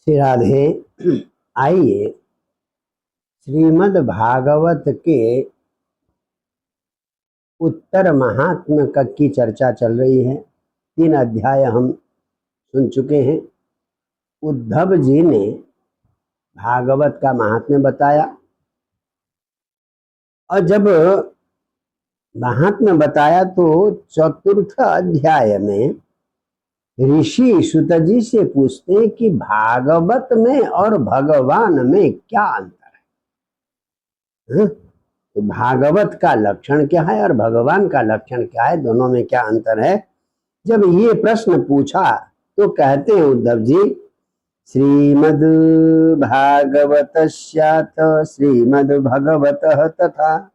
श्री राधे। आइए श्रीमद् भागवत के उत्तर महात्म्य की चर्चा चल रही है। 3 अध्याय हम सुन चुके हैं। उद्धव जी ने भागवत का महात्म्य बताया और जब महात्म्य बताया तो चतुर्थ अध्याय में ऋषि सुत जी से पूछते हैं कि भागवत में और भगवान में क्या अंतर है? तो भागवत का लक्षण क्या है और भगवान का लक्षण क्या है, दोनों में क्या अंतर है? जब ये प्रश्न पूछा तो कहते हैं उद्धव जी, श्रीमद् भागवतस्याथ श्रीमद् भगवतः तथा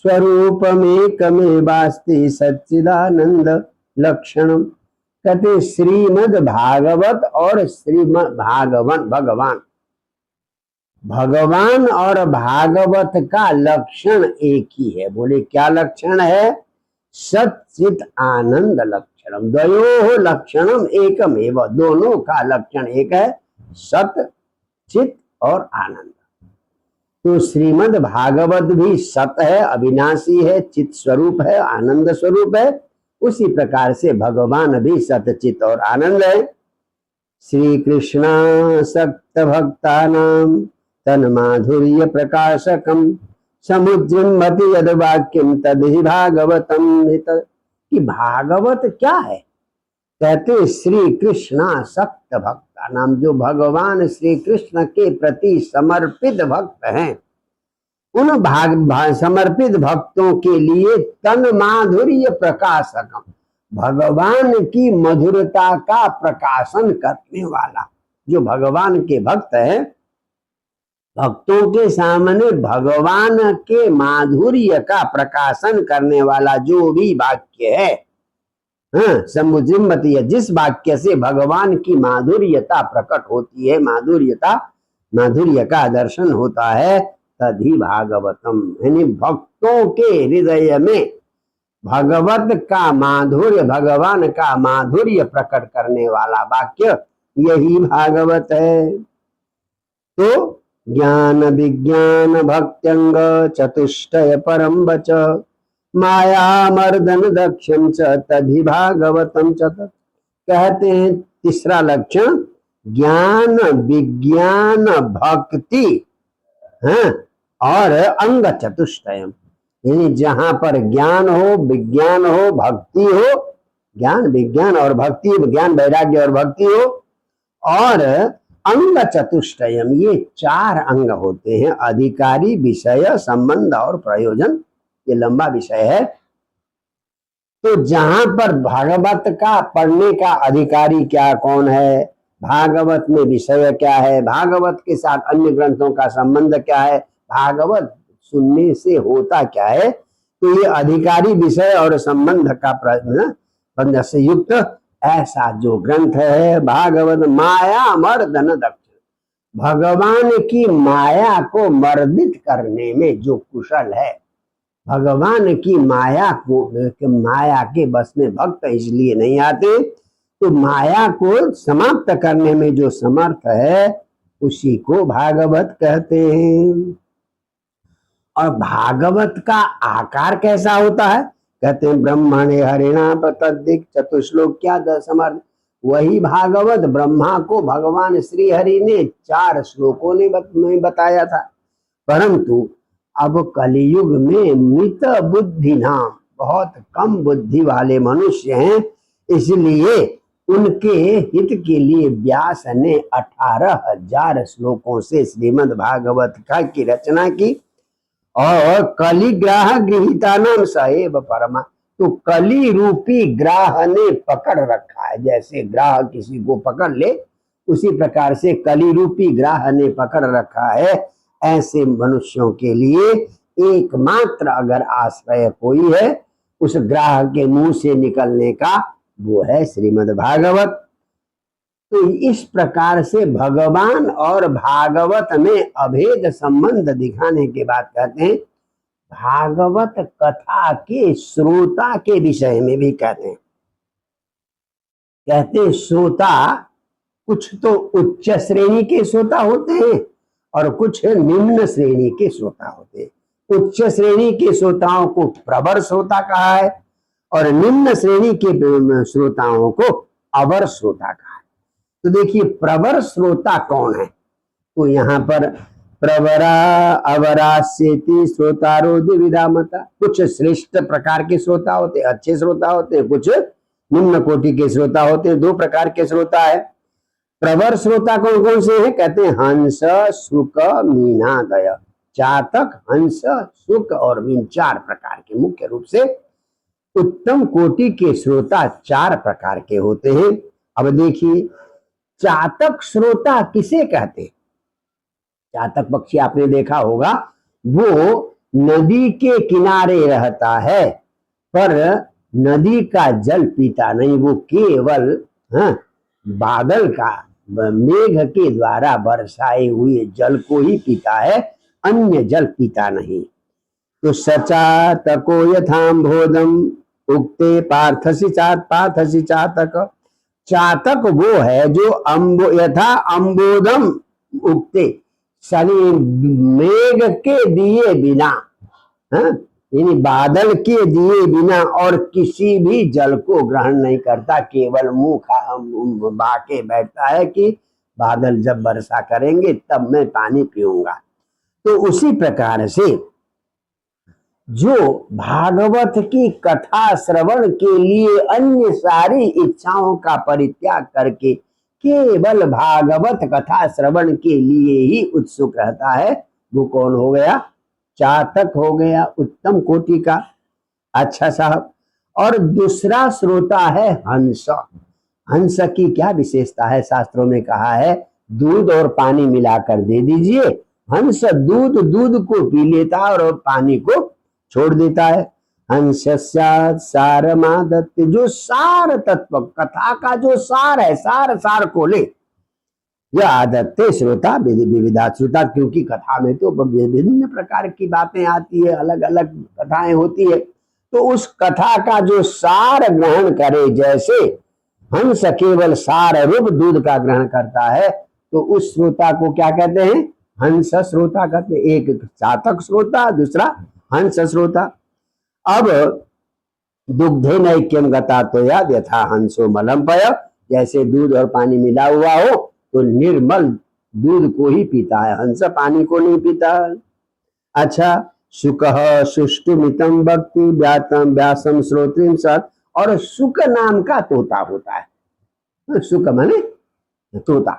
स्वरूपमेकमेवास्ति सच्चिदानंद लक्षणम। कहते श्रीमद् भागवत और श्रीमद् भगवान और भागवत का लक्षण एक ही है। बोले क्या लक्षण है? सच्चित आनंद लक्षणम। द्वयोः लक्षणम एकमेव, दोनों का लक्षण एक है, सत चित और आनंद। तो श्रीमद् भागवत भी सत है, अविनाशी है, चित स्वरूप है, आनंद स्वरूप है। उसी प्रकार से भगवान भी सतचित और आनंद है। श्री कृष्ण सक्त भक्तानां तन्माधुर्य प्रकाशकम समुद्रिमति यद वाक्यम तदहि भागवतम। कि भागवत क्या है? कहते श्री कृष्ण सक्त भक्तानां, जो भगवान श्री कृष्ण के प्रति समर्पित भक्त हैं, उन समर्पित भक्तों के लिए तन माधुर्य प्रकाशकम, भगवान की मधुरता का प्रकाशन करने वाला। जो भगवान के भक्त हैं, भक्तों के सामने भगवान के माधुर्य का प्रकाशन करने वाला जो भी वाक्य है, समुद्रिमति, जिस वाक्य से भगवान की माधुर्यता प्रकट होती है, माधुर्य का दर्शन होता है, तभी भागवतम। यानी भक्तों के हृदय में भगवत का माधुर्य, भगवान का माधुर्य प्रकट करने वाला वाक्य यही भागवत है। तो ज्ञान विज्ञान भक्त्यंग चतुष्टय परम वच माया मर्दन दक्षम च तभी भागवतम च। कहते हैं तीसरा लक्षण ज्ञान विज्ञान भक्ति और अंग चतुष्टयम। यानी जहां पर ज्ञान हो, विज्ञान हो, भक्ति हो, ज्ञान विज्ञान और भक्ति, ज्ञान वैराग्य और भक्ति हो, और अंग चतुष्टयम, ये 4 अंग होते हैं। अधिकारी, विषय, संबंध और प्रयोजन। ये लंबा विषय है। तो जहां पर भागवत का पढ़ने का अधिकारी क्या, कौन है, भागवत में विषय क्या है, भागवत के साथ अन्य ग्रंथों का संबंध क्या है, भागवत सुनने से होता क्या है, तो ये अधिकारी, विषय और संबंध का से युक्त ऐसा जो ग्रंथ है भागवत, माया मर्दन दक्ष, भगवान की माया को मर्दित करने में जो कुशल है, भगवान की माया के बस में भक्त इसलिए नहीं आते, तो माया को समाप्त करने में जो समर्थ है उसी को भागवत कहते हैं। और भागवत का आकार कैसा होता है? कहते हैं ब्रह्मणे हरिणा प्रतदिक चतुश्लोक्या दशमर्थ। वही भागवत ब्रह्मा को भगवान श्री हरि ने 4 श्लोकों में बताया था। परंतु अब कलियुग में मित बुद्धि नाम, बहुत कम बुद्धि वाले मनुष्य हैं, इसलिए उनके हित के लिए व्यास ने 18,000 श्लोकों से श्रीमद् भागवत की रचना की। और कली ग्राह गृहीता नाम सएव परमा, तो कली रूपी ग्राह ने पकड़ रखा है। जैसे ग्राह किसी को पकड़ ले, उसी प्रकार से कली रूपी ग्राह ने पकड़ रखा है। ऐसे मनुष्यों के लिए एकमात्र अगर आश्रय कोई है उस ग्राह के मुंह से निकलने का, वो है श्रीमद् भागवत। तो इस प्रकार से भगवान और भागवत में अभेद संबंध दिखाने के बाद कहते हैं भागवत कथा के श्रोता के विषय में भी कहते हैं। कहते श्रोता कुछ तो उच्च श्रेणी के श्रोता होते हैं और कुछ निम्न श्रेणी के श्रोता होते हैं। उच्च श्रेणी के श्रोताओं को प्रवर श्रोता कहा है और निम्न श्रेणी के श्रोताओं को अवर श्रोता कहा है। तो देखिए प्रवर श्रोता कौन है, तो यहाँ पर प्रवरा अवरास्येति श्रोतारो द्विविधा मता। कुछ श्रेष्ठ प्रकार के श्रोता होते हैं, अच्छे श्रोता होते हैं, कुछ निम्न कोटि के श्रोता होते हैं। दो प्रकार के श्रोता है। प्रवर श्रोता कौन कौन से हैं, कहते हैं हंस शुक मीनादय। चातक हंस शुक और मीन चार प्रकार के, मुख्य रूप से उत्तम कोटि के श्रोता चार प्रकार के होते हैं। अब देखिए चातक श्रोता किसे कहते हैं। चातक पक्षी आपने देखा होगा, वो नदी के किनारे रहता है पर नदी का जल पीता नहीं, वो केवल बादल का मेघ के द्वारा बरसाए हुए जल को ही पीता है, अन्य जल पीता नहीं। तो सचातको यथाम्भोदम उक्ते पार्थसी चातक। चातक वो है जो यथा अम्बोदम उक्ते, शनि मेघ के दिए बिना, यानी बादल के दिए बिना और किसी भी जल को ग्रहण नहीं करता, केवल मुंह बहा के बैठता है कि बादल जब वर्षा करेंगे तब मैं पानी पीऊंगा। तो उसी प्रकार से जो भागवत की कथा श्रवण के लिए अन्य सारी इच्छाओं का परित्याग करके केवल भागवत कथा श्रवण के लिए ही उत्सुक रहता है, वो कौन हो गया, चातक हो गया, उत्तम कोटि का। अच्छा साहब, और दूसरा श्रोता है हंस। हंस की क्या विशेषता है, शास्त्रों में कहा है दूध और पानी मिलाकर दे दीजिए, हंस दूध को पी लेता है और पानी को छोड़ देता है। हंस सारमादत्त, जो सार तत्व कथा का जो सार है, सार को ले। यह आदत्ते श्रोता विविधा श्रोता, क्योंकि कथा में तो विभिन्न प्रकार की बातें आती है, अलग अलग कथाएं होती है, तो उस कथा का जो सार ग्रहण करे, जैसे हंस केवल सार रूप दूध का ग्रहण करता है, तो उस श्रोता को क्या कहते हैं, हंस श्रोता कहते हैं। एक चातक श्रोता, दूसरा हंस श्रोता। अब दुग्धे नैक्यम गता तो याद यथा हंसो मलम पय, जैसे दूध और पानी मिला हुआ हो तो निर्मल दूध को ही पीता है, हंस पानी को नहीं पीता। अच्छा, शुक सुष्टुमितम भक्ति व्यातम व्यासम श्रोत्रिम सत, और शुक नाम का तोता होता है, शुक माने तोता।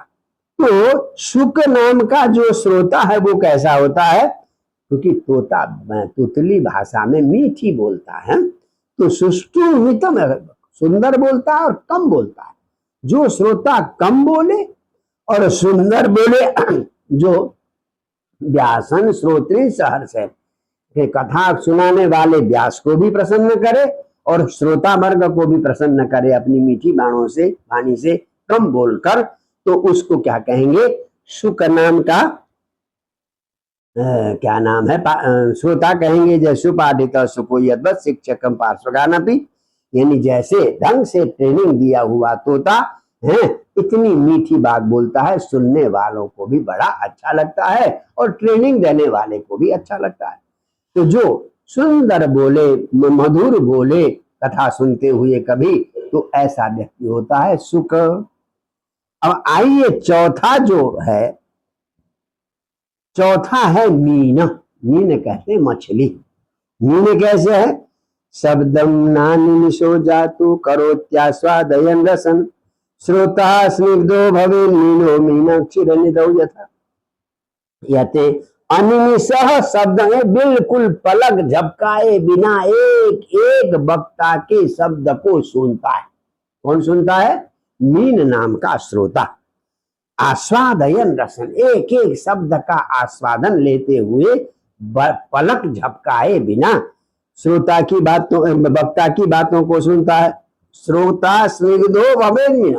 तो शुक नाम का जो श्रोता है वो कैसा होता है, क्योंकि तोता तुतली भाषा में मीठी बोलता है, तो सुष्टुमितम सुंदर बोलता है और कम बोलता है। जो श्रोता कम बोले और सुंदर बोले, जो व्यासन श्रोत्री सहर्ष है, कथा सुनाने वाले व्यास को भी प्रसन्न करे और श्रोता वर्ग को भी प्रसन्न करे अपनी मीठी वाणी से कम बोलकर, तो उसको क्या कहेंगे, शुक नाम का क्या नाम है, श्रोता कहेंगे। जैसे पाठित सुको यद्वत शिक्षकम पार्श्वगानपि, यानी जैसे ढंग से ट्रेनिंग दिया हुआ तोता है, इतनी मीठी बात बोलता है, सुनने वालों को भी बड़ा अच्छा लगता है और ट्रेनिंग देने वाले को भी अच्छा लगता है। तो जो सुंदर बोले, मधुर बोले कथा सुनते हुए कभी, तो ऐसा व्यक्ति होता है सुक। अब आइए चौथा जो है, चौथा है मीन। मीन कहते हैं मछली। मीन कैसे है, शब्दम नानिमिषो जातु करोत्यास्वादयन् रसन् श्रोता स्निग्धो भवे मीनो मीनाक्षीरनिधौ यथा। यते अनिमिषः शब्द है, बिल्कुल पलक झपकाए बिना एक एक वक्ता के शब्द को सुनता है। कौन सुनता है, मीन नाम का श्रोता। आस्वादयन रसन, एक एक शब्द का आस्वादन लेते हुए पलक झपकाए बिना श्रोता की बातों, वक्ता की बातों को सुनता है। श्रोता स्निग्धो भवेन मीन,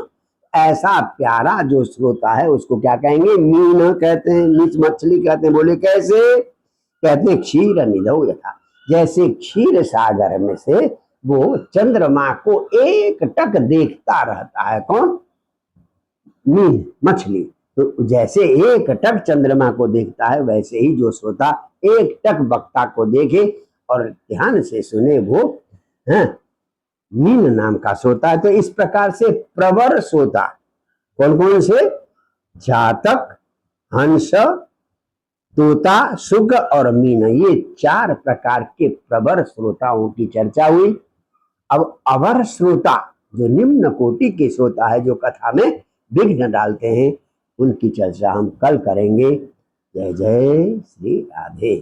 ऐसा प्यारा जो श्रोता है उसको क्या कहेंगे, मीन कहते हैं, नीच मछली कहते हैं। बोले कैसे, कहते हैं क्षीर निधौ यथा, जैसे क्षीर सागर में से वो चंद्रमा को एक टक देखता रहता है। कौन, मीन मछली। तो जैसे एक टक चंद्रमा को देखता है, वैसे ही जो श्रोता एक टक वक्ता को देखे और ध्यान से सुने, वो मीन नाम का श्रोता है। तो इस प्रकार से प्रवर श्रोता कौन कौन से? जातक, हंस, तोता, शुक और मीन, ये 4 प्रकार के प्रवर श्रोताओं की चर्चा हुई। अब अवर श्रोता, जो निम्न कोटि के श्रोता है, जो कथा में विघ्न डालते हैं, उनकी चर्चा हम कल करेंगे। जय जय श्री राधे।